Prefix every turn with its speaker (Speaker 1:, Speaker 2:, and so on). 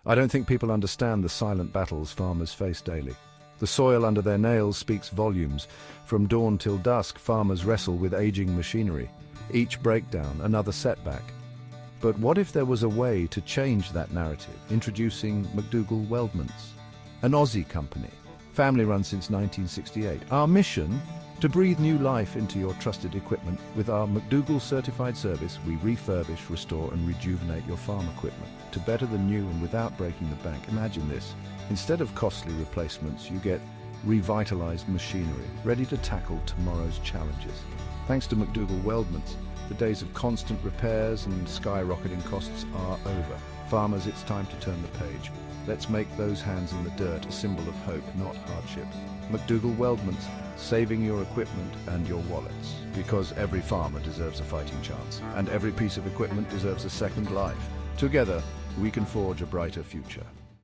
Speaker 1: I don't think people understand the silent battles farmers face daily. The soil under their nails speaks volumes. From dawn till dusk, farmers wrestle with aging machinery. Each breakdown, another setback. But what if there was a way to change that narrative? Introducing McDougall Weldments, an Aussie company, family-run since 1968. Our mission? To breathe new life into your trusted equipment. With our McDougall Certified service, we refurbish, restore and rejuvenate your farm equipment to better the new and without breaking the bank. Imagine this. Instead of costly replacements, you get revitalized machinery, ready to tackle tomorrow's challenges. Thanks to McDougall Weldments, the days of constant repairs and skyrocketing costs are over. Farmers, it's time to turn the page. Let's make those hands in the dirt a symbol of hope, not hardship. McDougall Weldments, saving your equipment and your wallets. Because every farmer deserves a fighting chance, and every piece of equipment deserves a second life. Together, we can forge a brighter future.